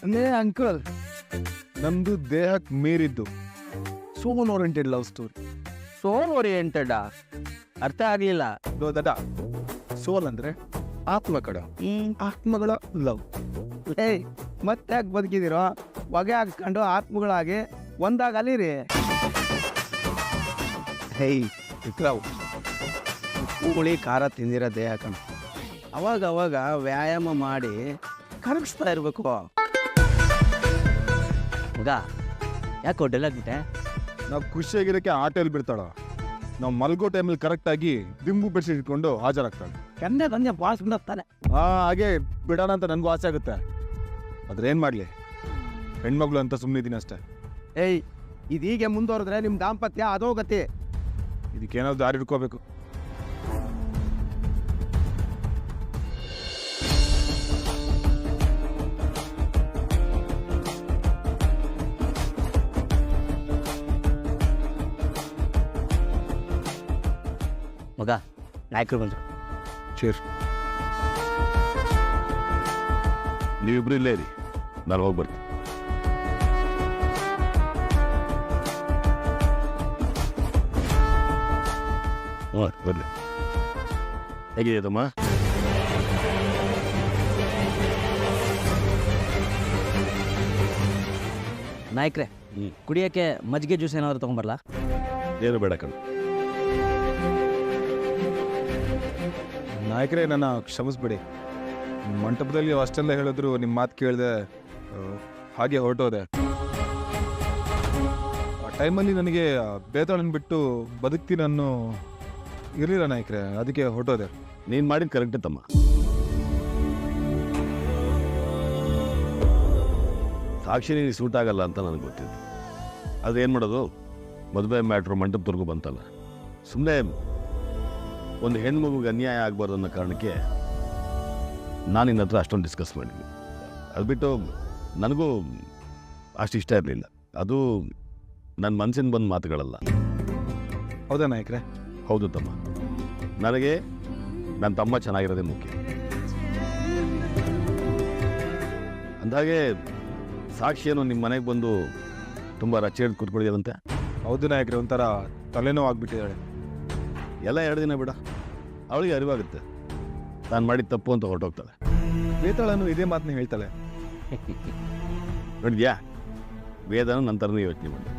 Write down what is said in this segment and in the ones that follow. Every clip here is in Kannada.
ಅಂದ್ರೆ ಅಂಕಲ್, ನಮ್ದು ದೇಹಕ್ಕೆ ಮೀರಿದ್ದು ಸೋಲ್ ಓರಿಯೆಂಟೆಡ್ ಲವ್ ಸ್ಟೋರಿ. ಸೋಲ್ ಓರಿಯೆಂಟೆಡ್ ಅರ್ಥ ಆಗಲಿಲ್ಲ. ದಡ ಸೋಲ್ ಅಂದ್ರೆ ಆತ್ಮ ಕಡ, ಆತ್ಮಗಳ ಲವ್. ಏಯ್ ಮತ್ತೆ ಯಾಕೆ ಬದುಕಿದಿರೋ? ಹೊಗೆ ಹಾಕ್ಸ್ಕೊಂಡು ಆತ್ಮಗಳಾಗಿ ಒಂದಾಗಲಿ ರೀ. ಹೇಯ್ ವಿಕ್ರವ್, ಹುಳಿ ಖಾರ ತಿಂದಿರೋ ದೇಹ ಕಣ. ಅವಾಗ ಅವಾಗ ವ್ಯಾಯಾಮ ಮಾಡಿ ಕರಗಿಸ್ತಾ ಇರಬೇಕು. ಮಗ ಯಾಕೆ ಹೊಟ್ಟೆಲಾಗ್ಬಿಟ್ಟೆ? ನಾವು ಖುಷಿಯಾಗಿರೋಕ್ಕೆ ಆಟೆಯಲ್ಲಿ ಬಿಡ್ತಾಳ. ನಾವು ಮಲ್ಗೋ ಟೈಮಲ್ಲಿ ಕರೆಕ್ಟಾಗಿ ದಿಂಬು ಬೆಡ್ಶೀಟ್ ಇಟ್ಕೊಂಡು ಹಾಜರಾಗ್ತಾಳೆ. ಕೆನ್ನೆ ತಂದೆ ಬಾಸ್ ಬಿಡತ್ತಾನೆ. ಹಾಗೆ ಬಿಡೋಣ ಅಂತ ನನಗೂ ಆಸೆ ಆಗುತ್ತೆ. ಆದ್ರೆ ಏನು ಮಾಡಲಿ, ಹೆಣ್ಮಗಳು ಅಂತ ಸುಮ್ಮನಿದ್ದೀನಿ ಅಷ್ಟೇ. ಏಯ್ ಇದೀಗೆ ಮುಂದುವರೆದ್ರೆ ನಿಮ್ಮ ದಾಂಪತ್ಯ ಅಧೋಗತಿ. ಇದಕ್ಕೇನಾದ್ರು ದಾರಿ ಹಿಡ್ಕೋಬೇಕು. ಮಗ ನಾಯಕರು ಬಂದರು. ಚೇರ್. ನೀವಿಬ್ರು ಇಲ್ಲೇ ಇರಿ, ನಾನು ಹೋಗಿ ಬರ್ತೀನಿ. ಬರಲಿ. ಹೇಗಿದೆ ತಮ್ಮ? ನಾಯಕ್ರೆ, ಕುಡಿಯೋಕ್ಕೆ ಮಜ್ಜಿಗೆ ಜ್ಯೂಸ್ ಏನಾದ್ರು ತೊಗೊಂಬರಲ್ಲ? ಏನು ಬೇಡ ಕಣ್. ನಾಯಕರೇ, ನನ್ನ ಕ್ಷಮಿಸ್ಬಿಡಿ. ಮಂಟಪದಲ್ಲಿ ಅಷ್ಟೆಲ್ಲ ಹೇಳಿದ್ರು ನಿಮ್ಮ ಮಾತು ಕೇಳಿದೆ, ಹಾಗೆ ಹೊರಟೋದೆ. ಆ ಟೈಮಲ್ಲಿ ನನಗೆ ಬೇತಾಳನ್ನು ಬಿಟ್ಟು ಬದುಕ್ತೀನಿ ಅನ್ನೋ ಇರಲಿಲ್ಲ ನಾಯಕರೇ, ಅದಕ್ಕೆ ಹೊರಟೋದೆ. ನೀನು ಮಾಡಿದ ಕರೆಕ್ಟೇ ತಮ್ಮ. ಸಾಕ್ಷಿ ನೀನು ಸೂಟ್ ಆಗಲ್ಲ ಅಂತ ನನಗೆ ಗೊತ್ತಿತ್ತು. ಅದೇನು ಮಾಡೋದು, ಮದುವೆ ಮ್ಯಾಟ್ರು ಮಂಟಪದವರೆಗೂ ಬಂತಲ್ಲ. ಸುಮ್ಮನೆ ಒಂದು ಹೆಣ್ಮಗುಗೆ ಅನ್ಯಾಯ ಆಗಬಾರ್ದು ಅನ್ನೋ ಕಾರಣಕ್ಕೆ ನಾನು ನಿನ್ನ ಹತ್ರ ಅಷ್ಟೊಂದು ಡಿಸ್ಕಸ್ ಮಾಡಿದ್ವಿ. ಅದು ಬಿಟ್ಟು ನನಗೂ ಅಷ್ಟು ಇಷ್ಟ ಇರಲಿಲ್ಲ. ಅದು ನನ್ನ ಮನಸ್ಸಿನ ಬಂದ ಮಾತುಗಳಲ್ಲ. ಹೌದಾ ನಾಯಕರೇ? ಹೌದು ತಮ್ಮ. ನನಗೆ ನನ್ನ ತಮ್ಮ ಚೆನ್ನಾಗಿರೋದೇ ಮುಖ್ಯ. ಅಂದಾಗೆ ಸಾಕ್ಷಿಯನ್ನು ನಿಮ್ಮ ಮನೆಗೆ ಬಂದು ತುಂಬ ರಚ್ಚೆ ಹಿಡಿದು ಕೂತ್ಕೊಳ್ಳಿದಂತೆ. ಹೌದು ನಾಯಕರೇ, ಒಂಥರ ತಲೆನೋವು ಆಗ್ಬಿಟ್ಟಿದ್ದಾಳೆ. ಎಲ್ಲ 2 ದಿನ ಬಿಡ, ಅವಳಿಗೆ ಅರಿವಾಗುತ್ತೆ ನಾನು ಮಾಡಿದ ತಪ್ಪು ಅಂತ ಹೊರಟೋಗ್ತಾಳೆ. ಬೇತಾಳನು ಇದೇ ಮಾತನ್ನ ಹೇಳ್ತಾಳೆ. ನೋಡಿದ್ಯಾ, ವೇದನ ನನ್ನ ಥರನೇ ಯೋಚನೆ ಮಾಡಿದೆ.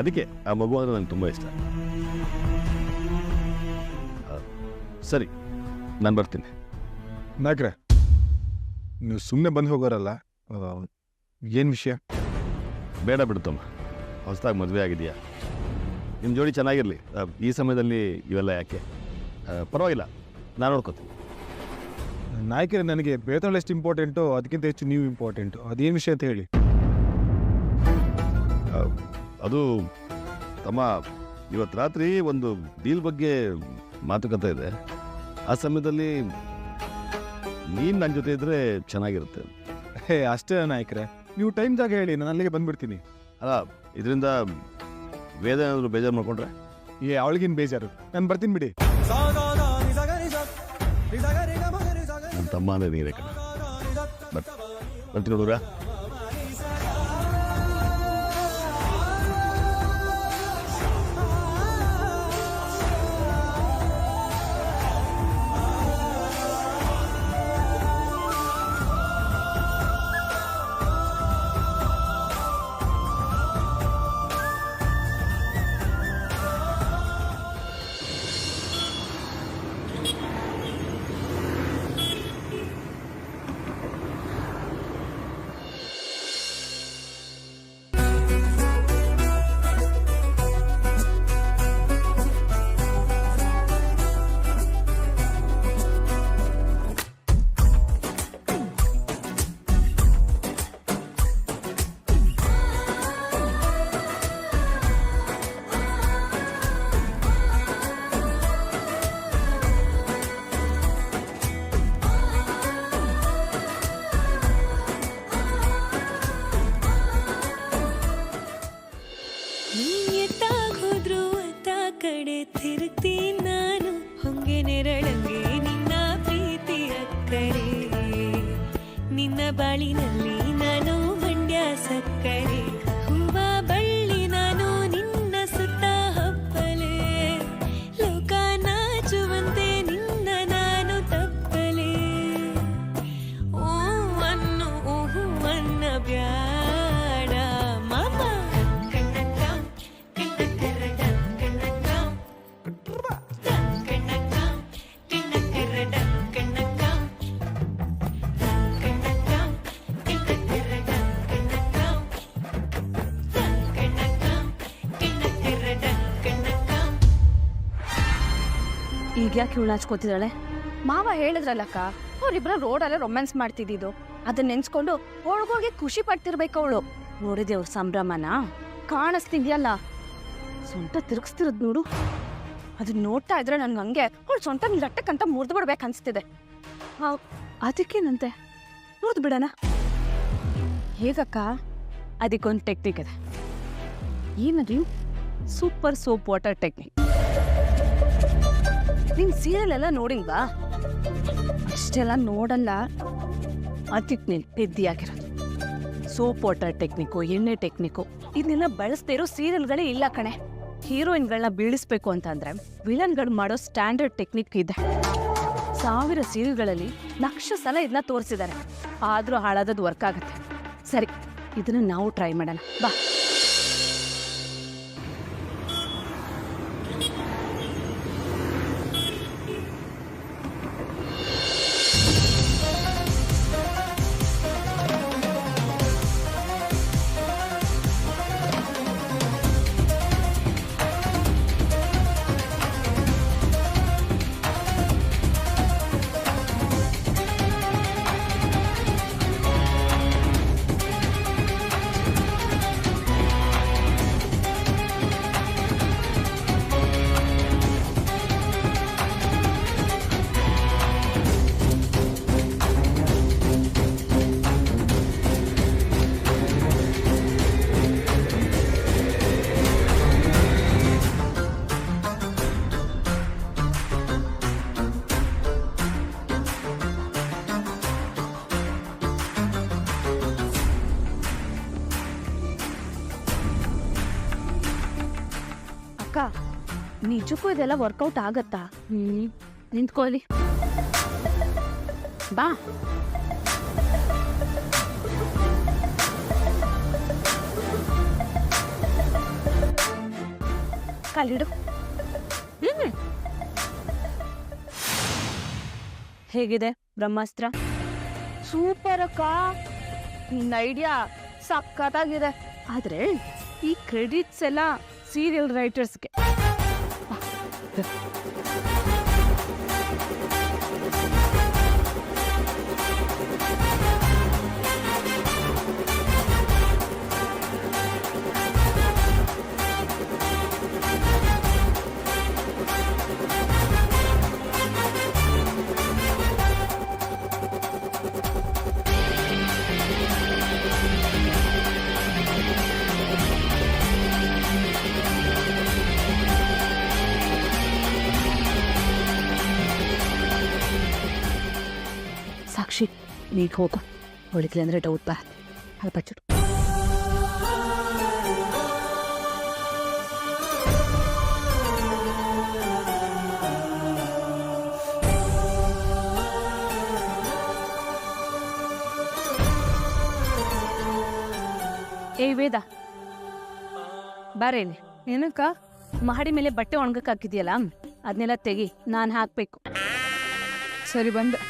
ಅದಕ್ಕೆ ಆ ಮಗು ಅಂದರೆ ನನಗೆ ತುಂಬ ಇಷ್ಟ. ಸರಿ, ನಾನು ಬರ್ತೀನಿ. ನಾಯಕರೇ, ನೀವು ಸುಮ್ಮನೆ ಬಂದು ಹೋಗೋರಲ್ಲ, ಏನು ವಿಷಯ? ಬೇಡ ಬಿಡ್ತಮ್ಮ, ಹೊಸದಾಗಿ ಮದುವೆ ಆಗಿದೆಯಾ, ನಿಮ್ಮ ಜೋಡಿ ಚೆನ್ನಾಗಿರಲಿ. ಈ ಸಮಯದಲ್ಲಿ ಇವೆಲ್ಲ ಯಾಕೆ? ಪರವಾಗಿಲ್ಲ, ನಾನು ನೋಡ್ಕೋತೀನಿ. ನಾಯಕರೇ, ನನಗೆ ಬೇತಾಳ ಎಷ್ಟು ಇಂಪಾರ್ಟೆಂಟು ಅದಕ್ಕಿಂತ ಹೆಚ್ಚು ನೀವು ಇಂಪಾರ್ಟೆಂಟು. ಅದೇನು ವಿಷಯ ಅಂತ ಹೇಳಿ. ಅದು ತಮ್ಮ, ಇವತ್ತು ರಾತ್ರಿ ಒಂದು ಡೀಲ್ ಬಗ್ಗೆ ಮಾತುಕತೆ ಇದೆ. ಆ ಸಮಯದಲ್ಲಿ ನೀನು ನನ್ನ ಜೊತೆ ಇದ್ದರೆ ಚೆನ್ನಾಗಿರುತ್ತೆ. ಹೇ, ಅಷ್ಟೇ ನಾಯಕರೇ, ನೀವು ಟೈಮ್ ಜಾಗ ಹೇಳಿ, ನಾನು ಅಲ್ಲಿಗೆ ಬಂದುಬಿಡ್ತೀನಿ. ಅಲ್ಲ, ಇದರಿಂದ ವೇದ ಏನಾದರೂ ಬೇಜಾರು ಮಾಡ್ಕೊಂಡ್ರೆ? ಅವಳಿಗಿನ ಬೇಜಾರು, ನಾನು ಬರ್ತೀನಿ ಬಿಡಿ. ನನ್ನ ತಮ್ಮ ಅಂದರೆ ನೀರೇ ಕಣ. ಬರ್ತೀನಿ ನೋಡ್ರ. ಈಗ ಯಾಕೆ ಇವಳು ಹಚ್ಕೋತಿದ್ದಾಳೆ? ಮಾವ ಹೇಳಿದ್ರಲ್ಲಕ್ಕ, ಅವ್ರಿಬ್ರ ರೋಡಲ್ಲೇ ರೊಮ್ಯಾನ್ಸ್ ಮಾಡ್ತಿದ್ದಿದ್ದು. ಅದನ್ನ ನೆನ್ಸ್ಕೊಂಡು ಒಳಗೋಗಿ ಖುಷಿ ಪಡ್ತಿರ್ಬೇಕು ಅವಳು. ನೋಡಿದೆ ಅವ್ರ ಸಂಭ್ರಮನ? ಕಾಣಿಸ್ತಿದ್ಯಲ್ಲ, ಸೊಂಟ ತಿರುಗಿಸ್ತಿರೋದ್ ನೋಡು. ಅದನ್ನ ನೋಡ್ತಾ ಇದ್ರೆ ನನ್ಗೆ ಹಂಗೆ ಅವಳು ಸೊಂಟ ರಟ್ಟಕ್ಕಂತ ಮುರಿದು ಬಿಡ್ಬೇಕು ಅನ್ಸ್ತಿದೆ. ಅದಕ್ಕೇನಂತೆ, ನೋಡ್ದು ಬಿಡೋಣ. ಹೇಗಕ್ಕ? ಅದಕ್ಕೊಂದು ಟೆಕ್ನಿಕ್ ಇದೆ. ಏನದು? Super soap water technique. ನೀನ್ ಸೀರಿಯಲ್ ಎಲ್ಲ ನೋಡಿಲ್ವಾ? ಅಷ್ಟೆಲ್ಲ ನೋಡಲ್ಲ. ಅದಕ್ಕೆ ನೀನು ಪೆದ್ದಿಯಾಗಿರೋದು. ಸೋಪ್ ವಾಟರ್ ಟೆಕ್ನಿಕ್ಕು, ಎಣ್ಣೆ ಟೆಕ್ನಿಕ್ಕು ಇದನ್ನೆಲ್ಲ ಬಳಸ್ದೇ ಇರೋ ಸೀರಿಯಲ್ಗಳೇ ಇಲ್ಲ ಕಣೆ. ಹೀರೋಯಿನ್ಗಳನ್ನ ಬೀಳಿಸ್ಬೇಕು ಅಂತಂದ್ರೆ ವಿಲನ್ಗಳು ಮಾಡೋ ಸ್ಟ್ಯಾಂಡರ್ಡ್ ಟೆಕ್ನಿಕ್ ಇದೆ. 1000 ಸೀರಿಯಲ್ಗಳಲ್ಲಿ ಲಕ್ಷ ಸಲ ಇದನ್ನ ತೋರಿಸಿದ್ದಾರೆ. ಆದರೂ ಹಾಳಾದದ್ದು ವರ್ಕ್ ಆಗುತ್ತೆ. ಸರಿ, ಇದನ್ನ ನಾವು ಟ್ರೈ ಮಾಡೋಣ ಬಾ. ಅಕ್ಕ, ನಿಜಕ್ಕೂ ಇದೆಲ್ಲ ವರ್ಕೌಟ್ ಆಗತ್ತಾ? ನಿಂತ್ಕೊಳ್ಳಿ ಬಾ. ಕಾಲಿಡು. ಹೇಗಿದೆ ಬ್ರಹ್ಮಾಸ್ತ್ರ? ಸೂಪರ್ ಅಕ್ಕ, ನಿನ್ನ ಐಡಿಯಾ ಸಕ್ಕತ್ತಾಗಿದೆ. ಆದ್ರೆ ಈ ಕ್ರೆಡಿಟ್ಸ್ ಎಲ್ಲ ಸೀರಿಯಲ್ ರೈಟರ್ಸ್ಗೆ. ಸಾಕ್ಷಿ, ನೀಗ ಹೋಗು. ಹೊಳಿದ್ಲಿ ಅಂದ್ರೆ ಡೌಟ್ ಬರತ್ತೆ. ಅಲ್ಪ ಚುಡು. ಏ ವೇದ, ಬಾರೇಲಿ. ಏನಕ್ಕ? ಮಹಡಿ ಮೇಲೆ ಬಟ್ಟೆ ಒಣಗಕ್ಕೆ ಹಾಕಿದ್ಯಲ್ಲ, ಅದನ್ನೆಲ್ಲ ತೆಗಿ, ನಾನು ಹಾಕ್ಬೇಕು. ಸರಿ, ಬಂದೆ.